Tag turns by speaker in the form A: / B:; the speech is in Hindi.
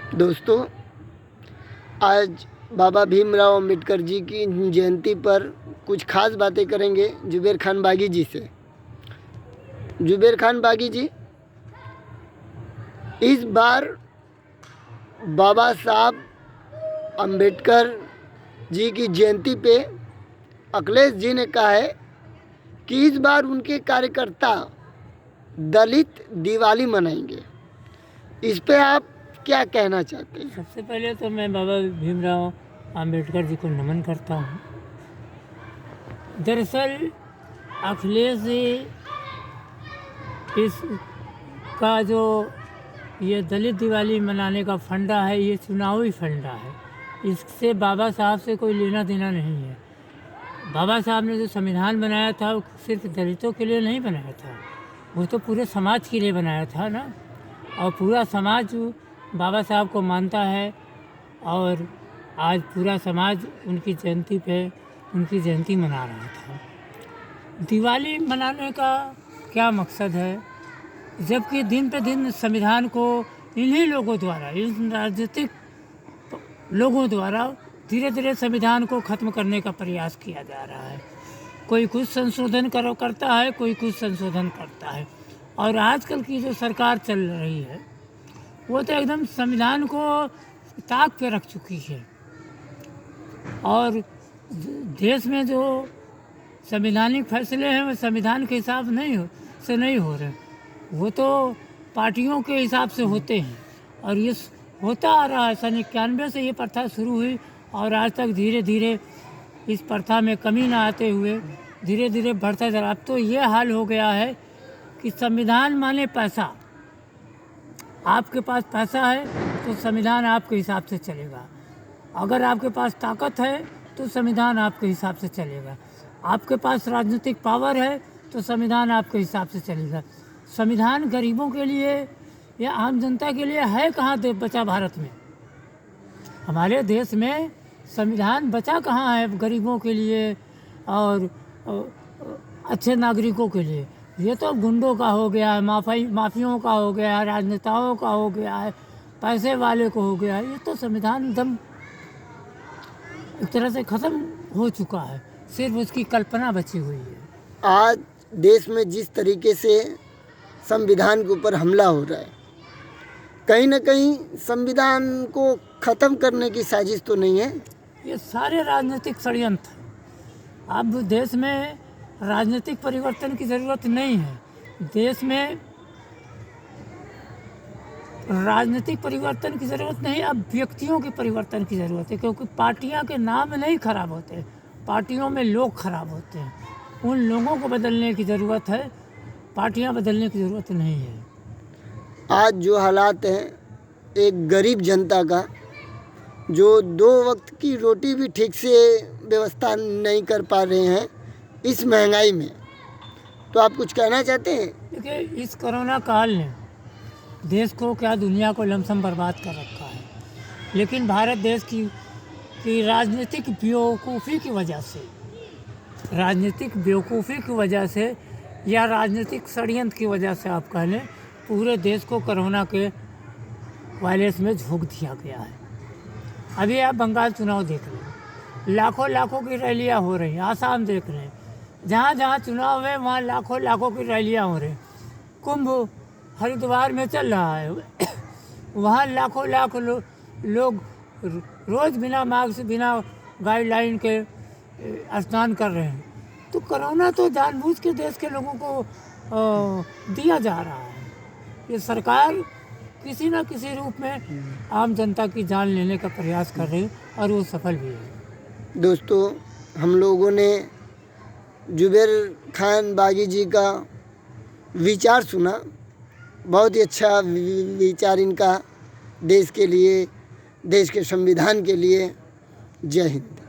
A: दोस्तों, आज बाबा भीमराव अम्बेडकर जी की जयंती पर कुछ खास बातें करेंगे जुबैर खान बागी जी से। जुबैर खान बागी जी, इस बार बाबा साहब अम्बेडकर जी की जयंती पे अखिलेश जी ने कहा है कि इस बार उनके कार्यकर्ता दलित दिवाली मनाएंगे। इस पे आप क्या कहना चाहते हैं?
B: सबसे पहले तो मैं बाबा भीमराव अम्बेडकर जी को नमन करता हूँ। दरअसल अखिलेश जी इसका जो ये दलित दिवाली मनाने का फंडा है, ये चुनावी फंडा है। इससे बाबा साहब से कोई लेना देना नहीं है। बाबा साहब ने जो संविधान बनाया था वो सिर्फ दलितों के लिए नहीं बनाया था, वो तो पूरे समाज के लिए बनाया था ना। और पूरा समाज बाबा साहब को मानता है और आज पूरा समाज उनकी जयंती पे उनकी जयंती मना रहा था। दिवाली मनाने का क्या मकसद है, जबकि दिन पे दिन संविधान को इन्हीं लोगों द्वारा, इन राजनीतिक लोगों द्वारा धीरे धीरे संविधान को ख़त्म करने का प्रयास किया जा रहा है। कोई कुछ संशोधन करता है, कोई कुछ संशोधन करता है। और आजकल की जो सरकार चल रही है वो तो एकदम संविधान को ताक पे रख चुकी है। और देश में जो संवैधानिक फैसले हैं वो संविधान के हिसाब से नहीं हो रहे, वो तो पार्टियों के हिसाब से होते हैं। और ये होता आ रहा है, सन 91 से ये प्रथा शुरू हुई और आज तक धीरे धीरे इस प्रथा में कमी ना आते हुए धीरे धीरे बढ़ता जा रहा। अब तो ये हाल हो गया है कि संविधान माने पैसा। आपके पास पैसा है तो संविधान आपके हिसाब से चलेगा, अगर आपके पास ताकत है तो संविधान आपके हिसाब से चलेगा, आपके पास राजनीतिक पावर है तो संविधान आपके हिसाब से चलेगा। संविधान गरीबों के लिए या आम जनता के लिए है कहाँ बचा भारत में? हमारे देश में संविधान बचा कहाँ है गरीबों के लिए और अच्छे नागरिकों के लिए? ये तो गुंडों का हो गया है, माफियों का हो गया है, राजनेताओं का हो गया है, पैसे वाले को हो गया है। ये तो संविधान एकदम एक तरह से ख़त्म हो चुका है, सिर्फ उसकी कल्पना बची हुई है।
A: आज देश में जिस तरीके से संविधान के ऊपर हमला हो रहा है, कहीं ना कहीं संविधान को ख़त्म करने की साजिश तो नहीं है?
B: ये सारे राजनीतिक षड्यंत्र। अब देश में राजनीतिक परिवर्तन की ज़रूरत नहीं है, देश में राजनीतिक परिवर्तन की ज़रूरत नहीं, अब व्यक्तियों के परिवर्तन की ज़रूरत है। क्योंकि पार्टियां के नाम नहीं खराब होते, पार्टियों में लोग खराब होते हैं। उन लोगों को बदलने की ज़रूरत है, पार्टियां बदलने की ज़रूरत नहीं है।
A: आज जो हालात हैं एक गरीब जनता का, जो 2 वक्त की रोटी भी ठीक से व्यवस्था नहीं कर पा रहे हैं इस महंगाई में, तो आप कुछ कहना चाहते हैं?
B: देखिए, इस कोरोना काल ने देश को क्या दुनिया को लमसम बर्बाद कर रखा है। लेकिन भारत देश की राजनीतिक बेवकूफ़ी की वजह से या राजनीतिक षड्यंत्र की वजह से आप कह लें, पूरे देश को कोरोना के वायरस में झोंक दिया गया है। अभी आप बंगाल चुनाव देख लें, लाखों की रैलियां हो रही हैं। आसाम देख रहे हैं, जहाँ जहाँ चुनाव है वहाँ लाखों की रैलियां हो रही हैं। कुंभ हरिद्वार में चल रहा है, वहाँ लाखों लोग रोज़ बिना मास्क से, बिना गाइडलाइन के स्नान कर रहे हैं। तो कोरोना तो जानबूझ के देश के लोगों को दिया जा रहा है। ये सरकार किसी न किसी रूप में आम जनता की जान लेने का प्रयास कर रही है और वो सफल भी है।
A: दोस्तों, हम लोगों ने जुबैर खान बागी जी का विचार सुना, बहुत ही अच्छा विचार इनका देश के लिए, देश के संविधान के लिए। जय हिंद।